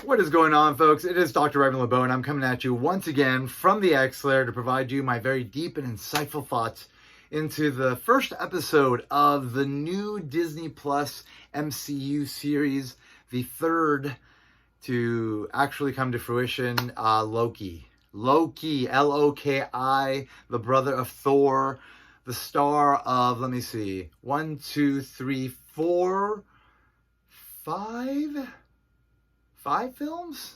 What is going on, folks? It is Dr. Ivan LeBeau, and I'm coming at you once again from the X-Lair to provide you my very deep and insightful thoughts into the first episode of the new Disney Plus MCU series, the third to actually come to fruition, Loki. Loki, L-O-K-I, the brother of Thor, the star of, let me see, 1, 2, 3, 4, 5 films?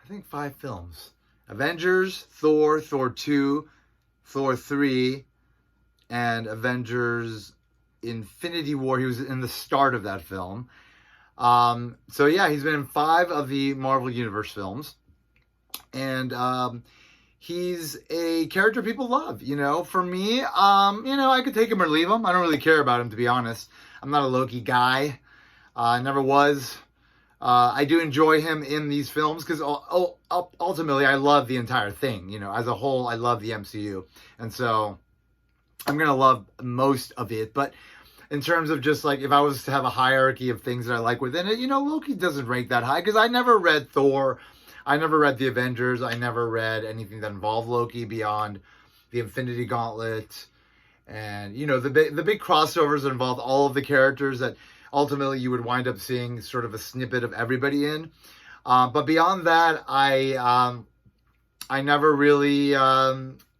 I think 5 films. Avengers, Thor, Thor 2, Thor 3, and Avengers Infinity War. He was in the start of that film. So yeah, he's been in 5 of the Marvel Universe films. And he's a character people love, you know. For me, I could take him or leave him. I don't really care about him, to be honest. I'm not a Loki guy. I never was. I do enjoy him in these films because ultimately I love the entire thing. You know, as a whole, I love the MCU. And so I'm going to love most of it. But in terms of just like, if I was to have a hierarchy of things that I like within it, you know, Loki doesn't rank that high because I never read Thor. I never read the Avengers. I never read anything that involved Loki beyond the Infinity Gauntlet. And, you know, the big crossovers that involved all of the characters that ultimately you would wind up seeing sort of a snippet of everybody in. But beyond that, I never really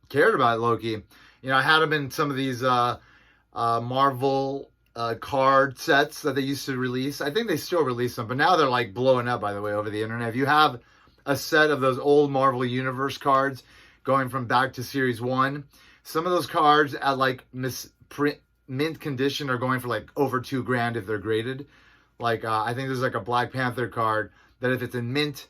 cared about Loki. You know, I had him in some of these Marvel card sets that they used to release. I think they still release them, but now they're like blowing up, by the way, over the internet. If you have a set of those old Marvel Universe cards going from back to Series 1, some of those cards at like mint condition are going for like over $2,000 if they're graded. Like I think there's like a Black Panther card that if it's in mint,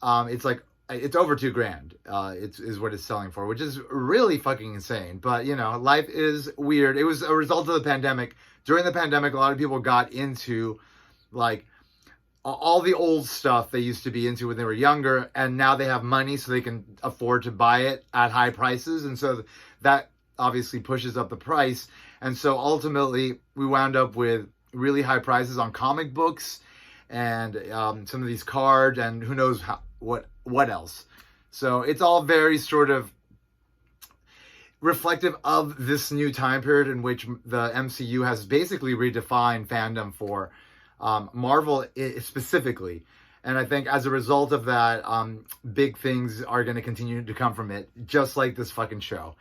it's over $2,000. Is what it's selling for, which is really fucking insane. But you know, life is weird. It was a result of the pandemic. During the pandemic, a lot of people got into like all the old stuff they used to be into when they were younger, and now they have money so they can afford to buy it at high prices, and so that obviously pushes up the price. And so ultimately we wound up with really high prices on comic books and some of these cards and who knows what else. So it's all very sort of reflective of this new time period in which the MCU has basically redefined fandom for Marvel specifically. And I think as a result of that, big things are going to continue to come from it, just like this fucking show.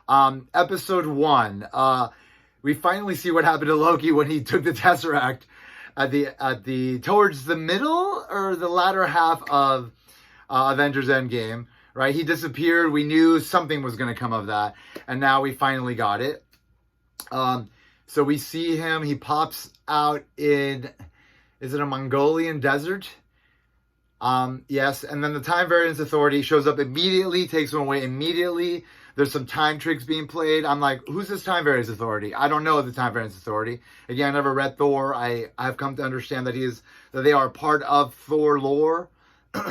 Episode 1, we finally see what happened to Loki when he took the Tesseract towards the middle or the latter half of Avengers Endgame, right? He disappeared. We knew something was going to come of that, and now we finally got it. So we see him. He pops out in, is it a Mongolian desert? Yes. And then the Time Variance Authority shows up immediately, takes him away immediately. There's some time tricks being played. I'm like, who's this Time Variance Authority? I don't know the Time Variance Authority. Again, I never read Thor. I have come to understand that they are part of Thor lore.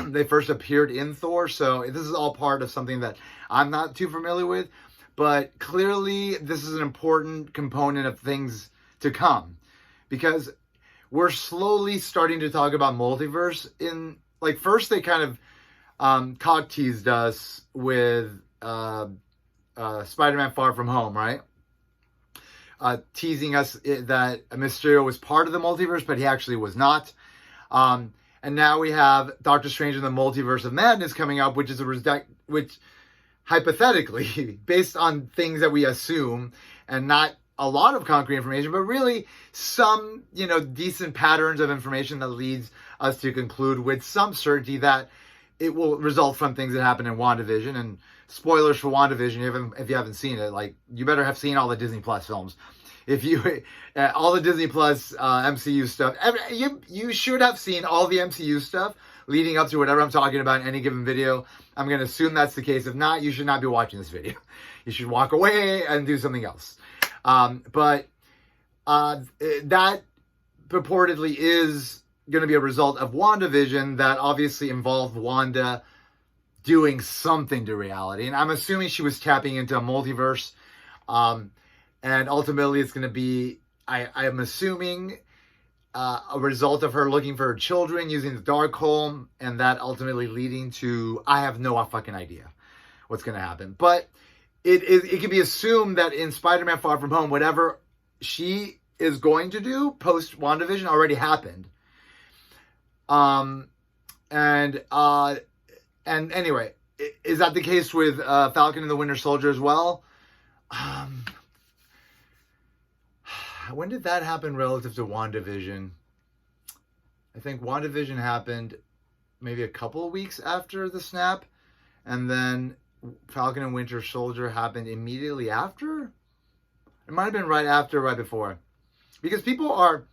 They first appeared in Thor. So this is all part of something that I'm not too familiar with. But clearly, this is an important component of things to come. Because we're slowly starting to talk about multiverse. Like, first they kind of cock-teased us with Spider-Man Far From Home, right? Teasing us that Mysterio was part of the multiverse, but he actually was not. And now we have Doctor Strange in the Multiverse of Madness coming up, which hypothetically, based on things that we assume, and not a lot of concrete information, but really some, decent patterns of information that leads us to conclude with some certainty that it will result from things that happen in WandaVision. And spoilers for WandaVision, if you haven't seen it, like, you better have seen all the Disney Plus films. If you, all the Disney Plus MCU stuff, you should have seen all the MCU stuff leading up to whatever I'm talking about in any given video. I'm going to assume that's the case. If not, you should not be watching this video. You should walk away and do something else. But that purportedly is going to be a result of WandaVision that obviously involved Wanda doing something to reality. And I'm assuming she was tapping into a multiverse. And ultimately it's going to be, I am assuming a result of her looking for her children using the Darkholm, and that ultimately leading to, I have no fucking idea what's going to happen. But it can be assumed that in Spider-Man Far From Home, whatever she is going to do post WandaVision already happened. And anyway, is that the case with Falcon and the Winter Soldier as well? When did that happen relative to WandaVision? I think WandaVision happened maybe a couple of weeks after the snap, and then Falcon and Winter Soldier happened immediately after? It might have been right after, right before. Because people are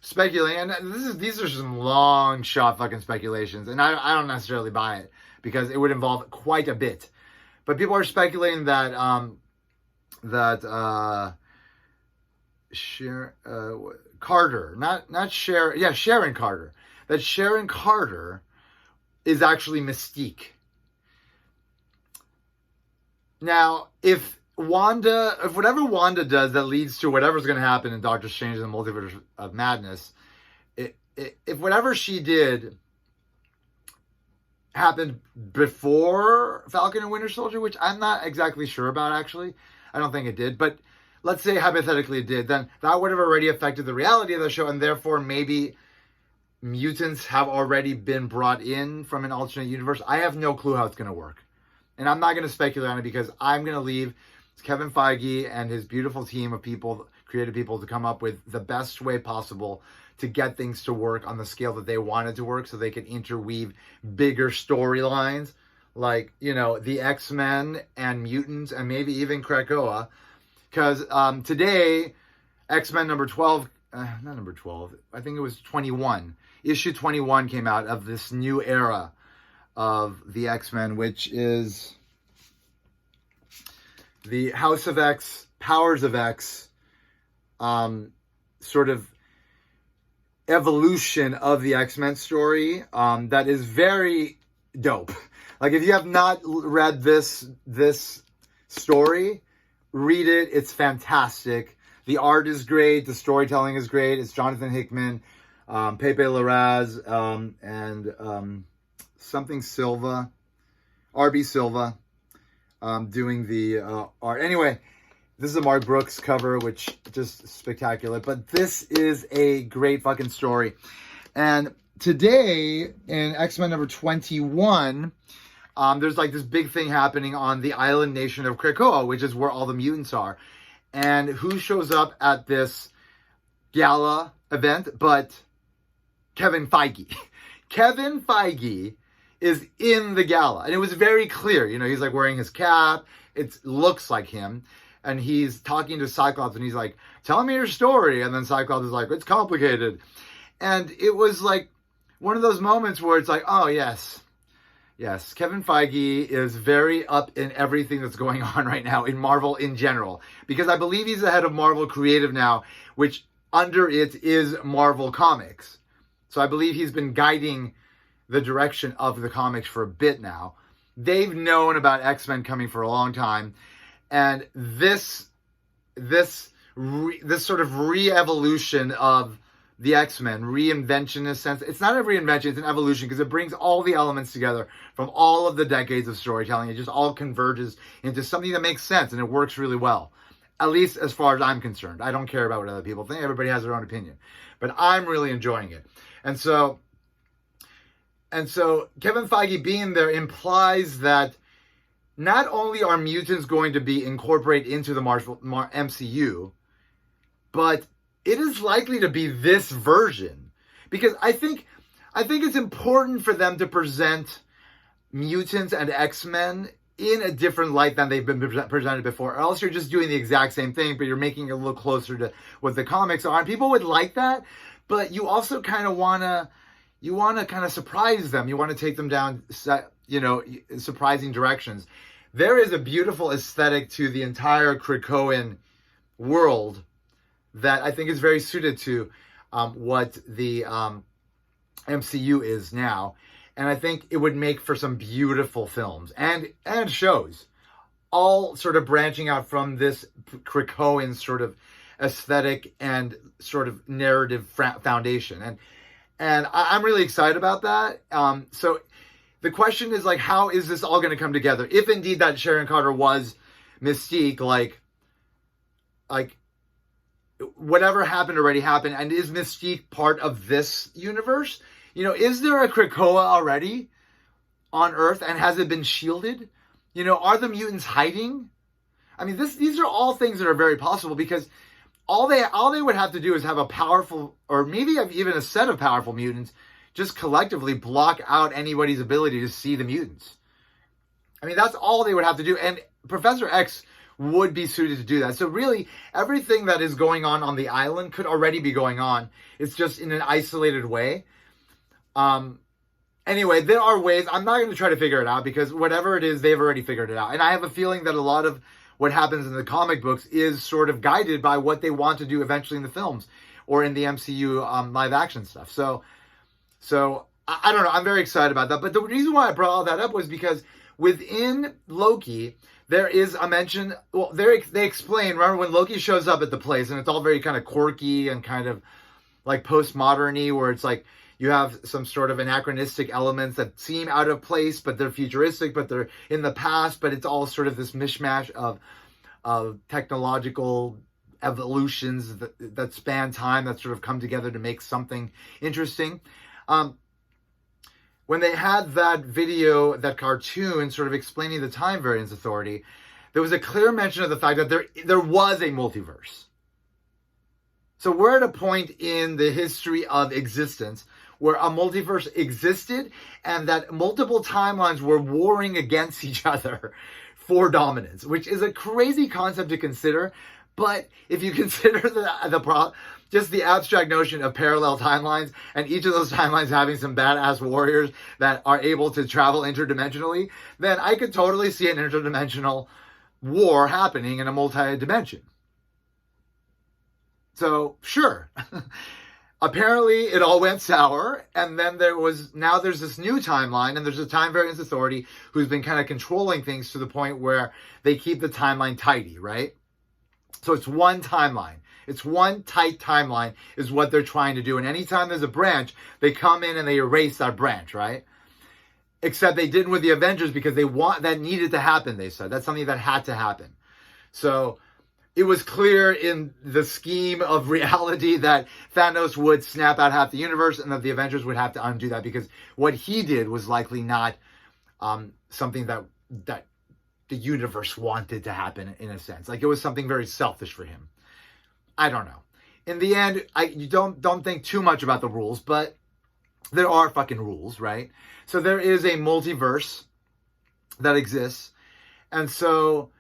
speculating, and these are some long shot fucking speculations, and I don't necessarily buy it, because it would involve quite a bit. But people are speculating that Carter, not Sharon, yeah, Sharon Carter. That Sharon Carter is actually Mystique. Now, if whatever Wanda does that leads to whatever's going to happen in Doctor Strange and the Multiverse of Madness, if whatever she did happened before Falcon and Winter Soldier, which I'm not exactly sure about, actually. I don't think it did, but let's say hypothetically it did, then that would have already affected the reality of the show, and therefore maybe mutants have already been brought in from an alternate universe. I have no clue how it's going to work. And I'm not going to speculate on it, because I'm going to leave Kevin Feige and his beautiful team of people, creative people, to come up with the best way possible to get things to work on the scale that they wanted to work, so they could interweave bigger storylines like, the X-Men and mutants and maybe even Krakoa. Because today, X-Men number 12, not number 12, I think it was 21. Issue 21 came out of this new era of the X-Men, which is the House of X, Powers of X, sort of evolution of the X-Men story, that is very dope. Like, if you have not read this story, read it. It's fantastic. The art is great. The storytelling is great. It's Jonathan Hickman, Pepe Larraz, and something Silva, RB Silva, doing the art. Anyway, this is a Mark Brooks cover, which just spectacular. But this is a great fucking story. And today, in X-Men number 21, there's like this big thing happening on the island nation of Krakoa, which is where all the mutants are. And who shows up at this gala event but Kevin Feige? Kevin Feige is in the gala. And it was very clear. He's like wearing his cap. It looks like him. And he's talking to Cyclops, and he's like, tell me your story. And then Cyclops is like, it's complicated. And it was like one of those moments where it's like, oh, yes, Kevin Feige is very up in everything that's going on right now in Marvel in general. Because I believe he's the head of Marvel Creative now, which under it is Marvel Comics. So I believe he's been guiding the direction of the comics for a bit now. They've known about X-Men coming for a long time. And this sort of re-evolution of the X-Men, reinvention in a sense. It's not a reinvention, it's an evolution, because it brings all the elements together from all of the decades of storytelling. It just all converges into something that makes sense, and it works really well. At least as far as I'm concerned. I don't care about what other people think. Everybody has their own opinion. But I'm really enjoying it. And so Kevin Feige being there implies that not only are mutants going to be incorporated into the MCU, but it is likely to be this version. Because I think it's important for them to present mutants and X-Men in a different light than they've been presented before. Or else you're just doing the exact same thing, but you're making it a little closer to what the comics are. And people would like that, but you also kind of want to kind of surprise them. You want to take them down, surprising directions. There is a beautiful aesthetic to the entire Krakoan world that I think is very suited to what the MCU is now. And I think it would make for some beautiful films and shows, all sort of branching out from this Krakoan sort of aesthetic and sort of narrative foundation. And I'm really excited about that. So the question is, like, how is this all going to come together? If indeed that Sharon Carter was Mystique, like whatever happened already happened. And is Mystique part of this universe? You know, is there a Krakoa already on Earth, and has it been shielded? You know, are the mutants hiding? I mean, these are all things that are very possible, because all they would have to do is have a powerful, or maybe even a set of powerful mutants, just collectively block out anybody's ability to see the mutants. I mean, that's all they would have to do. And Professor X would be suited to do that. So really, everything that is going on the island could already be going on. It's just in an isolated way. Anyway, there are ways. I'm not going to try to figure it out, because whatever it is, they've already figured it out. And I have a feeling that a lot of what happens in the comic books is sort of guided by what they want to do eventually in the films or in the MCU live action stuff. So I don't know. I'm very excited about that. But the reason why I brought all that up was because within Loki, there is a mention. Well, they explain. Remember when Loki shows up at the place, and it's all very kind of quirky and kind of like postmodern-y, where it's like you have some sort of anachronistic elements that seem out of place, but they're futuristic, but they're in the past. But it's all sort of this mishmash of technological evolutions that span time, that sort of come together to make something interesting. When they had that video, that cartoon sort of explaining the Time Variance Authority, there was a clear mention of the fact that there was a multiverse. So we're at a point in the history of existence where a multiverse existed, and that multiple timelines were warring against each other for dominance, which is a crazy concept to consider. But if you consider just the abstract notion of parallel timelines, and each of those timelines having some badass warriors that are able to travel interdimensionally, then I could totally see an interdimensional war happening in a multi-dimension. So, sure. Apparently, it all went sour, and then there's this new timeline, and there's a Time Variance Authority who's been kind of controlling things to the point where they keep the timeline tidy, right? So it's one timeline. It's one tight timeline is what they're trying to do. And anytime there's a branch, they come in and they erase that branch, right? Except they didn't with the Avengers, because that needed to happen, they said. That's something that had to happen. So it was clear in the scheme of reality that Thanos would snap out half the universe, and that the Avengers would have to undo that, because what he did was likely not something that the universe wanted to happen, in a sense. Like, it was something very selfish for him. I don't know. In the end, you don't think too much about the rules, but there are fucking rules, right? So there is a multiverse that exists. And so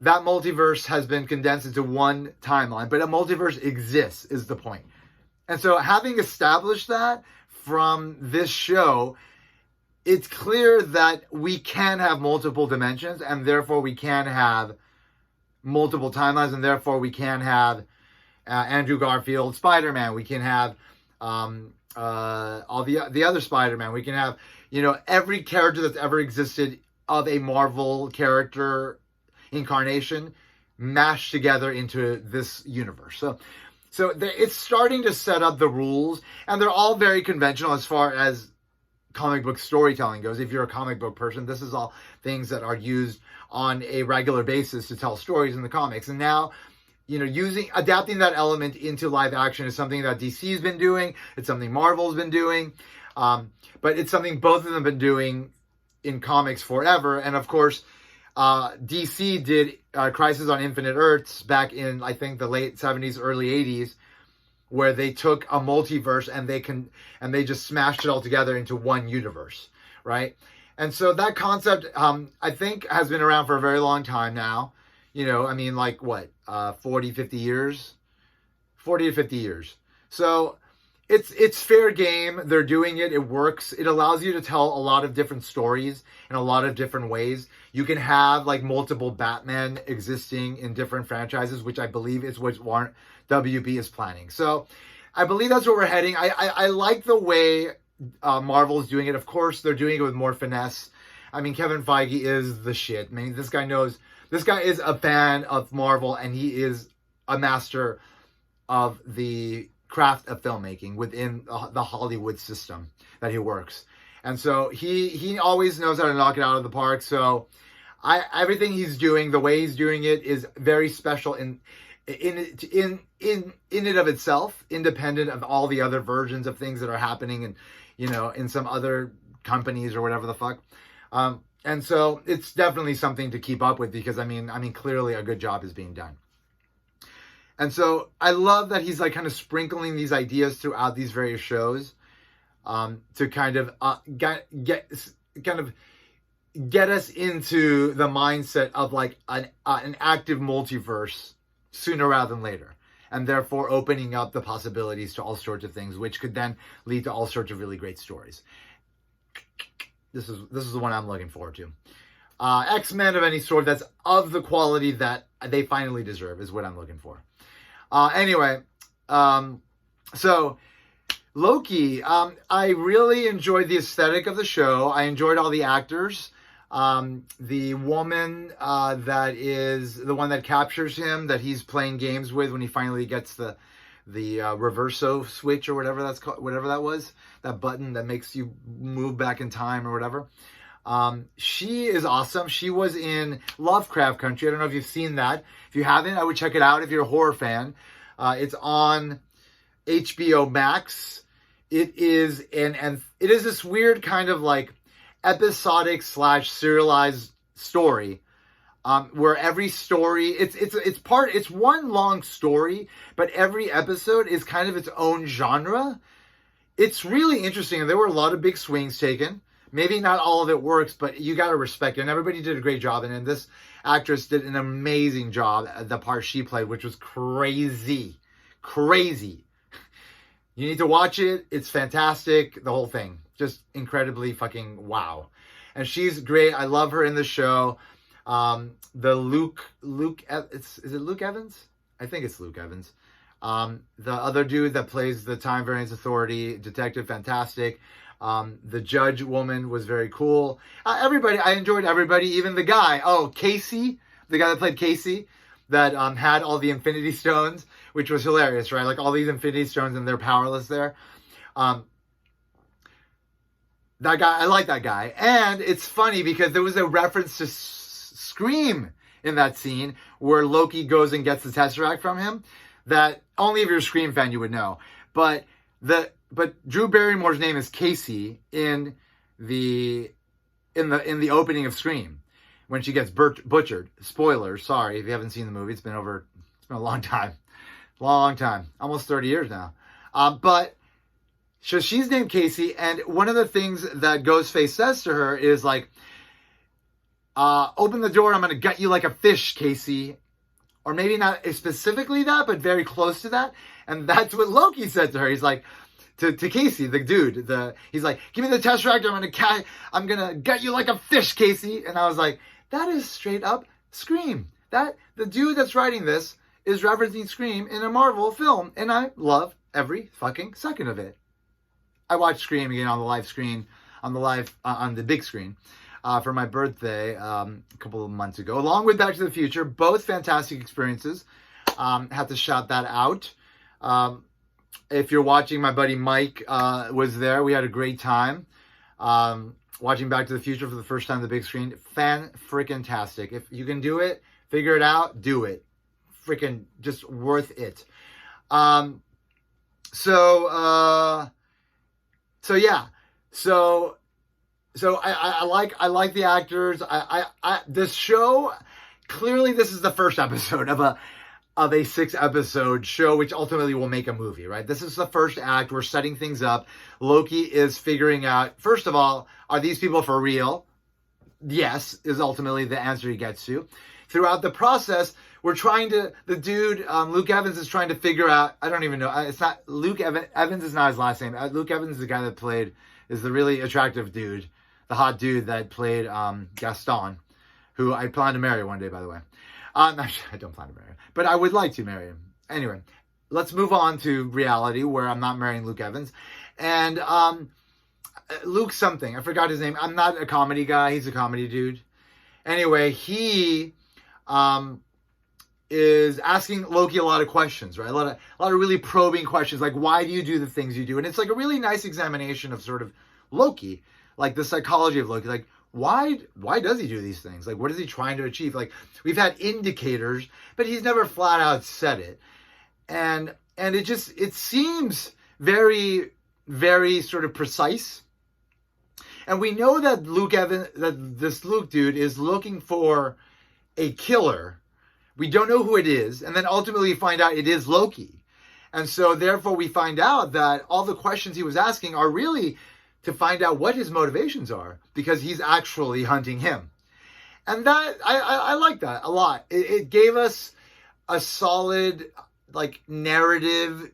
that multiverse has been condensed into one timeline, but a multiverse exists is the point. And so having established that from this show, it's clear that we can have multiple dimensions, and therefore we can have multiple timelines, and therefore we can have Andrew Garfield Spider-Man. We can have all the other Spider-Man. We can have, every character that's ever existed of a Marvel character incarnation mashed together into this universe. So it's starting to set up the rules, and they're all very conventional as far as comic book storytelling goes. If you're a comic book person, this is all things that are used on a regular basis to tell stories in the comics. And now, adapting that element into live action is something that DC's been doing. It's something Marvel's been doing. But it's something both of them have been doing in comics forever. And of course, DC did Crisis on Infinite Earths back in, I think, the late 70s, early 80s, where they took a multiverse and they just smashed it all together into one universe, right? And so that concept, I think, has been around for a very long time now. 40, 50 years? 40 to 50 years. So it's fair game. They're doing it. It works. It allows you to tell a lot of different stories in a lot of different ways. You can have multiple Batman existing in different franchises, which I believe is what WB is planning. So I believe that's where we're heading. I like the way Marvel's doing it. Of course, they're doing it with more finesse. Kevin Feige is the shit. This guy is a fan of Marvel, and he is a master of the craft of filmmaking within the Hollywood system that he works. And so he always knows how to knock it out of the park. So everything he's doing, the way he's doing it, is very special in it of itself, independent of all the other versions of things that are happening and, you know, in some other companies or whatever the fuck. And so it's definitely something to keep up with, because I mean clearly a good job is being done. And so I love that he's like kind of sprinkling these ideas throughout these various shows, to kind of get us into the mindset of like an active multiverse sooner rather than later, and therefore opening up the possibilities to all sorts of things, which could then lead to all sorts of really great stories. This is the one I'm looking forward to. X-Men of any sort that's of the quality that they finally deserve is what I'm looking for. Anyway, so Loki, I really enjoyed the aesthetic of the show. I enjoyed all the actors. The woman that is the one that captures him, that he's playing games with when he finally gets the reverso switch or whatever that's called, whatever that was, that button that makes you move back in time or whatever. She is awesome. She was in Lovecraft Country. I don't know if you've seen that. If you haven't, I would check it out if you're a horror fan. It's on HBO Max. It is it is this weird kind of like episodic / serialized story, where every story it's one long story, but every episode is kind of its own genre. It's really interesting, and there were a lot of big swings taken. Maybe not all of it works, but you got to respect it. And everybody did a great job. And this actress did an amazing job at the part she played, which was crazy. Crazy. You need to watch it. It's fantastic. The whole thing. Just incredibly fucking wow. And she's great. I love her in the show. The Luke, is it Luke Evans? I think it's Luke Evans. The other dude that plays the Time Variance Authority detective, fantastic. The judge woman was very cool. Everybody, I enjoyed everybody, even the guy. Oh, Casey, the guy that played Casey, that had all the Infinity Stones, which was hilarious, right? Like all these Infinity Stones and they're powerless there. That guy, I like that guy. And it's funny because there was a reference to Scream in that scene where Loki goes and gets the Tesseract from him, that only if you're a Scream fan you would know. But Drew Barrymore's name is Casey in the opening of Scream when she gets butchered. Spoilers, sorry if you haven't seen the movie. It's been a long time, almost 30 years now. But so she's named Casey, and one of the things that Ghostface says to her is like, "Open the door, I'm gonna gut you like a fish, Casey." Or maybe not specifically that, but very close to that. And that's what Loki said to her. He's like, to Casey, the dude, he's like, "Give me the Tesseract, I'm gonna gut you like a fish, Casey." And I was like, that is straight up Scream. That the dude that's writing this is referencing Scream in a Marvel film, and I love every fucking second of it. I watched Scream again on the live screen, on the big screen, for my birthday a couple of months ago, along with Back to the Future. Both fantastic experiences. Had to shout that out. If you're watching, my buddy Mike was there. We had a great time watching Back to the Future for the first time on the big screen. Fan-freaking-tastic. If you can do it, figure it out, do it. Freaking just worth it. So yeah. So I like the actors. This show, clearly this is the first episode of a 6-episode show, which ultimately will make a movie, right? This is the first act. We're setting things up. Loki is figuring out, first of all, are these people for real? Yes, is ultimately the answer he gets to. Throughout the process, the dude, Luke Evans, is trying to figure out, I don't even know, it's not, Luke Evans is not his last name. Luke Evans is the guy that is the really attractive dude, the hot dude that played Gaston, who I plan to marry one day, by the way. I don't plan to marry him, but I would like to marry him. Anyway, let's move on to reality, where I'm not marrying Luke Evans. And Luke something, I forgot his name. I'm not a comedy guy. He's a comedy dude. Anyway, he is asking Loki a lot of questions, right? A lot of really probing questions, like why do you do the things you do? And it's like a really nice examination of sort of Loki, like the psychology of Loki, like why does he do these things? Like what is he trying to achieve? Like we've had indicators, but he's never flat out said it. And it seems very, very sort of precise. And we know that this Luke dude is looking for a killer. We don't know who it is. And then ultimately we find out it is Loki. And so therefore we find out that all the questions he was asking are really to find out what his motivations are, because he's actually hunting him. And that, I like that a lot. It gave us a solid, like, narrative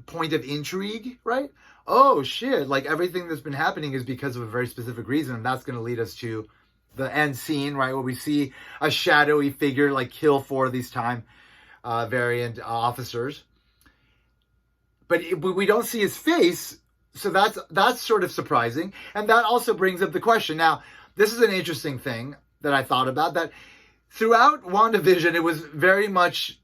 point of intrigue, right? Oh shit, like everything that's been happening is because of a very specific reason, and that's going to lead us to the end scene, right, where we see a shadowy figure like kill 4 of these time variant officers, but we don't see his face, so that's sort of surprising. And that also brings up the question. Now, this is an interesting thing that I thought about, that throughout WandaVision, it was very much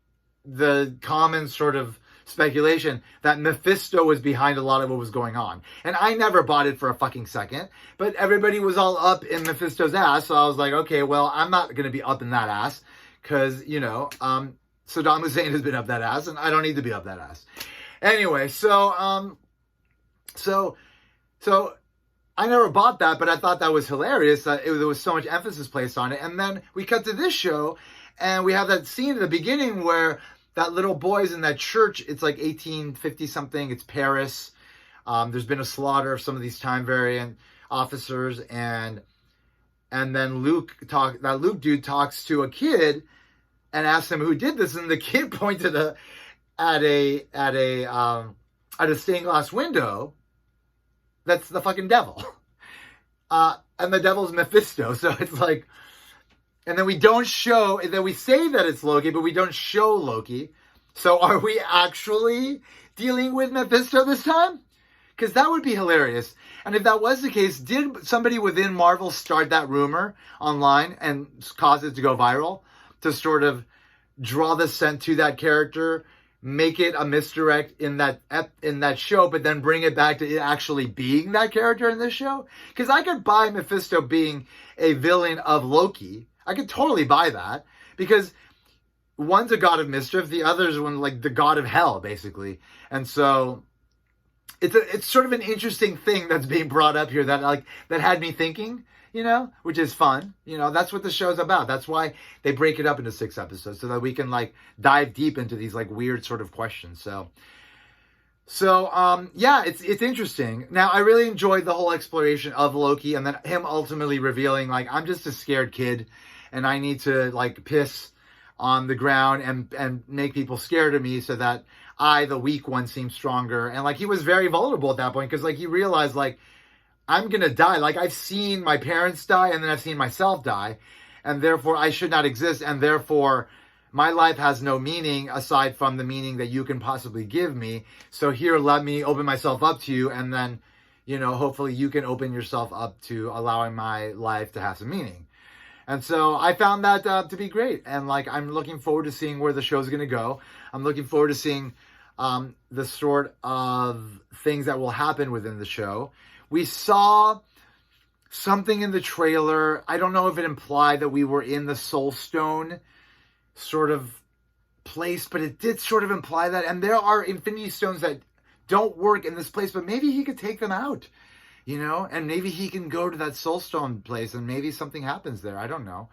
the common sort of speculation that Mephisto was behind a lot of what was going on. And I never bought it for a fucking second, but everybody was all up in Mephisto's ass, so I was like, okay, well, I'm not going to be up in that ass, because, Saddam Hussein has been up that ass, and I don't need to be up that ass. Anyway, so I never bought that, but I thought that was hilarious, that there was so much emphasis placed on it. And then we cut to this show, and we have that scene at the beginning where that little boy's in that church. It's like 1850 something. It's Paris. There's been a slaughter of some of these time variant officers, and then that Luke dude talks to a kid and asks him who did this, and the kid pointed at a stained glass window. That's the fucking devil. And the devil's Mephisto. So it's like, and then we say that it's Loki, but we don't show Loki. So are we actually dealing with Mephisto this time? Because that would be hilarious. And if that was the case, did somebody within Marvel start that rumor online and cause it to go viral to sort of draw the scent to that character, make it a misdirect in that show, but then bring it back to it actually being that character in this show? Because I could buy Mephisto being a villain of Loki. I could totally buy that, because one's a god of mischief, the other's one like the god of hell, basically. And so it's sort of an interesting thing that's being brought up here that had me thinking, which is fun. That's what the show's about. That's why they break it up into 6 episodes, so that we can dive deep into these weird sort of questions. So yeah, it's interesting. Now, I really enjoyed the whole exploration of Loki, and then him ultimately revealing I'm just a scared kid, and I need to piss on the ground and make people scared of me so that I, the weak one, seem stronger. And he was very vulnerable at that point, because he realized I'm gonna die. I've seen my parents die, and then I've seen myself die, and therefore I should not exist, and therefore my life has no meaning aside from the meaning that you can possibly give me. So here, let me open myself up to you, and then, hopefully you can open yourself up to allowing my life to have some meaning. And so I found that to be great. And I'm looking forward to seeing where the show's going to go. I'm looking forward to seeing the sort of things that will happen within the show. We saw something in the trailer. I don't know if it implied that we were in the Soul Stone sort of place, but it did sort of imply that. And there are Infinity Stones that don't work in this place, but maybe he could take them out, and maybe he can go to that Soul Stone place, and maybe something happens there. I don't know.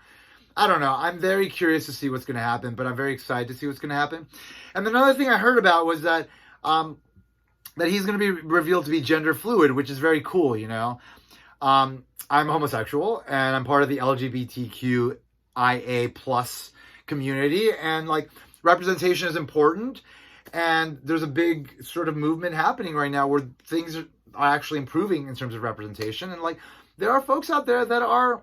I'm very curious to see what's going to happen, but I'm very excited to see what's going to happen. And another thing I heard about was that he's going to be revealed to be gender fluid, which is very cool, I'm homosexual, and I'm part of the LGBTQIA plus community, and representation is important, and there's a big sort of movement happening right now where things are actually improving in terms of representation. And there are folks out there that are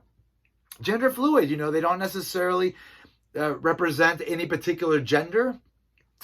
gender fluid, they don't necessarily represent any particular gender.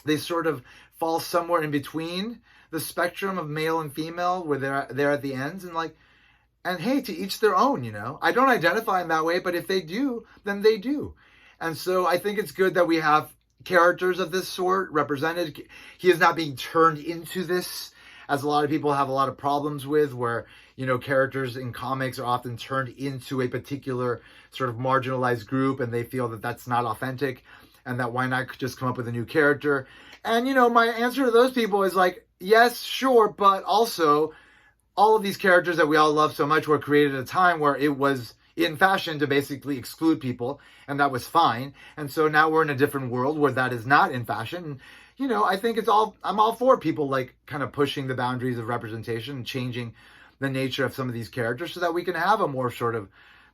They sort of fall somewhere in between the spectrum of male and female, where they're at the ends, and hey, to each their own. I don't identify in that way, but if they do, then they do. And so I think it's good that we have characters of this sort represented. He is not being turned into this, as a lot of people have a lot of problems with, where, you know, characters in comics are often turned into a particular sort of marginalized group, and they feel that that's not authentic, and that why not just come up with a new character. And, you know, my answer to those people is like, yes, sure, but also all of these characters that we all love so much were created at a time where it was in fashion to basically exclude people, and that was fine. And so now we're in a different world where that is not in fashion. And, you know, I think I'm all for people like kind of pushing the boundaries of representation and changing the nature of some of these characters so that we can have a more sort of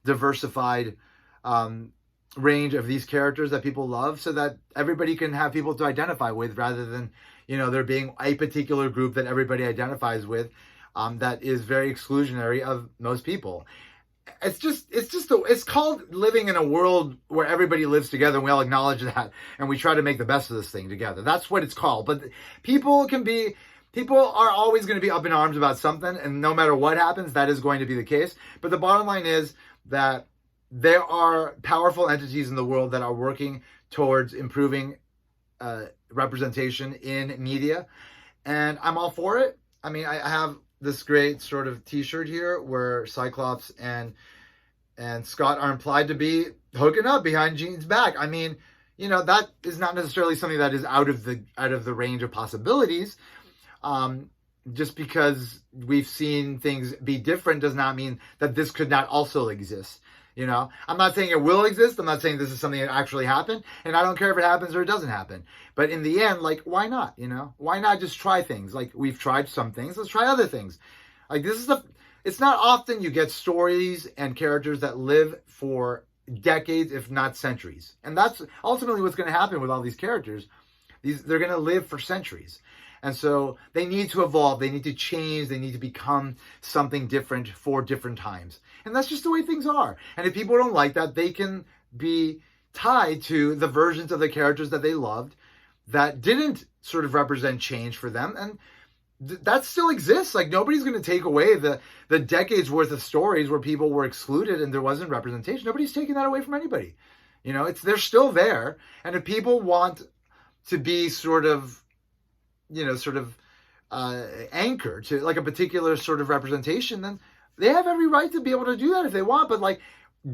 diversified range of these characters that people love, so that everybody can have people to identify with, rather than, you know, there being a particular group that everybody identifies with that is very exclusionary of most people. It's called living in a world where everybody lives together, and we all acknowledge that, and we try to make the best of this thing together. That's what it's called. But people are always going to be up in arms about something, and no matter what happens, that is going to be the case. But the bottom line is that there are powerful entities in the world that are working towards improving representation in media, and I'm all for it. I mean, I have this great sort of t-shirt here where Cyclops and Scott are implied to be hooking up behind Jean's back. I mean, you know, that is not necessarily something that is out of the range of possibilities. Just because we've seen things be different does not mean that this could not also exist. You know, I'm not saying it will exist. I'm not saying this is something that actually happened, and I don't care if it happens or it doesn't happen. But in the end, like, why not? You know, why not just try things? Like, we've tried some things. Let's try other things. Like, it's not often you get stories and characters that live for decades, if not centuries. And that's ultimately what's going to happen with all these characters. They're going to live for centuries. And so they need to evolve, they need to change, they need to become something different for different times. And that's just the way things are. And if people don't like that, they can be tied to the versions of the characters that they loved that didn't sort of represent change for them. And that still exists. Like, nobody's going to take away the decades worth of stories where people were excluded and there wasn't representation. Nobody's taking that away from anybody. You know, they're still there. And if people want to be sort of anchor to like a particular sort of representation, then they have every right to be able to do that if they want. But like,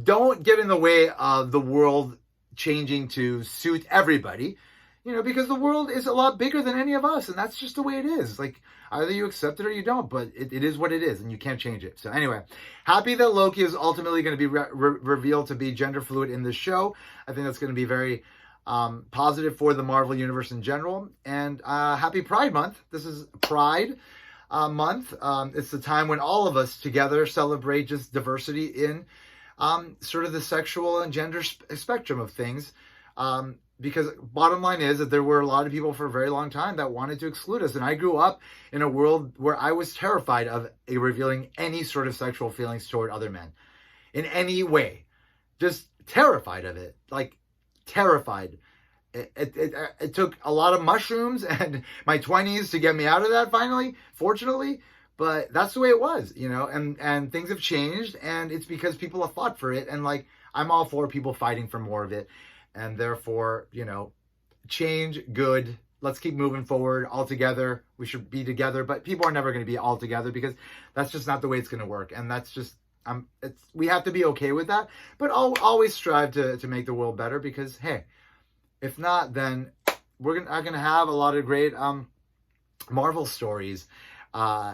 don't get in the way of the world changing to suit everybody, you know, because the world is a lot bigger than any of us, and that's just the way it is. Like, either you accept it or you don't, but it is what it is, and you can't change it. So anyway, happy that Loki is ultimately going to be revealed to be gender fluid in this show. I think that's going to be very positive for the Marvel Universe in general. And happy Pride Month. This is Pride Month. It's the time when all of us together celebrate just diversity in sort of the sexual and gender spectrum of things. Because bottom line is that there were a lot of people for a very long time that wanted to exclude us. And I grew up in a world where I was terrified of revealing any sort of sexual feelings toward other men in any way. Just terrified of it. Like, terrified. It took a lot of mushrooms and my 20s to get me out of that finally, fortunately, but that's the way it was, you know, and things have changed, and it's because people have fought for it, and like, I'm all for people fighting for more of it, and therefore, you know, change, good, let's keep moving forward all together. We should be together, but people are never going to be all together because that's just not the way it's going to work, and that's just we have to be okay with that, but I'll always strive to make the world better, because hey, if not, then we're not going to have a lot of great Marvel stories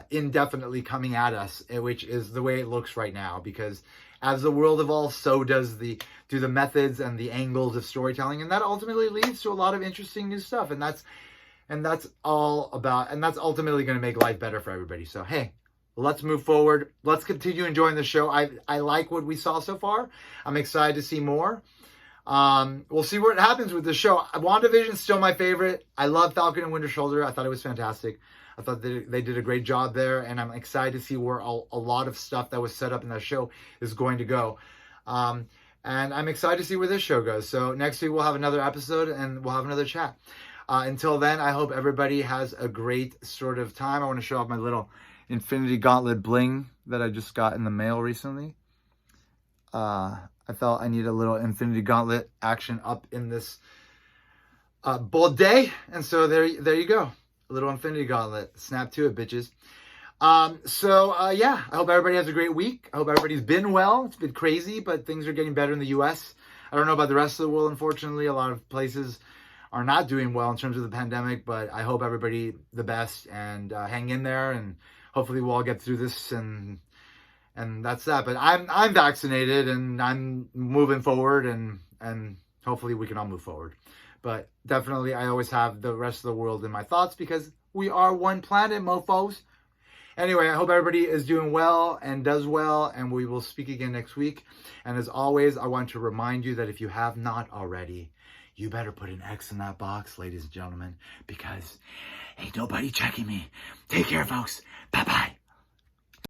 indefinitely coming at us, which is the way it looks right now, because as the world evolves, so do the methods and the angles of storytelling, and that ultimately leads to a lot of interesting new stuff, and that's ultimately going to make life better for everybody. So hey, let's move forward. Let's continue enjoying the show. I like what we saw so far. I'm excited to see more. We'll see what happens with the show. WandaVision's still my favorite. I love Falcon and Winter Soldier. I thought it was fantastic. I thought they did a great job there, and I'm excited to see where a lot of stuff that was set up in that show is going to go. And I'm excited to see where this show goes. So next week we'll have another episode and we'll have another chat. Until then, I hope everybody has a great sort of time. I want to show off my little Infinity Gauntlet bling that I just got in the mail recently. I felt I need a little Infinity Gauntlet action up in this bold day. And so there you go. A little Infinity Gauntlet. Snap to it, bitches. Yeah, I hope everybody has a great week. I hope everybody's been well. It's been crazy, but things are getting better in the U.S. I don't know about the rest of the world, unfortunately. A lot of places are not doing well in terms of the pandemic, but I hope everybody the best and hang in there, and hopefully we'll all get through this, and that's that. But I'm vaccinated and I'm moving forward, and hopefully we can all move forward. But definitely I always have the rest of the world in my thoughts because we are one planet, mofos. Anyway, I hope everybody is doing well and does well, and we will speak again next week. And as always, I want to remind you that if you have not already, you better put an X in that box, ladies and gentlemen, because ain't nobody checking me. Take care, folks. Bye-bye.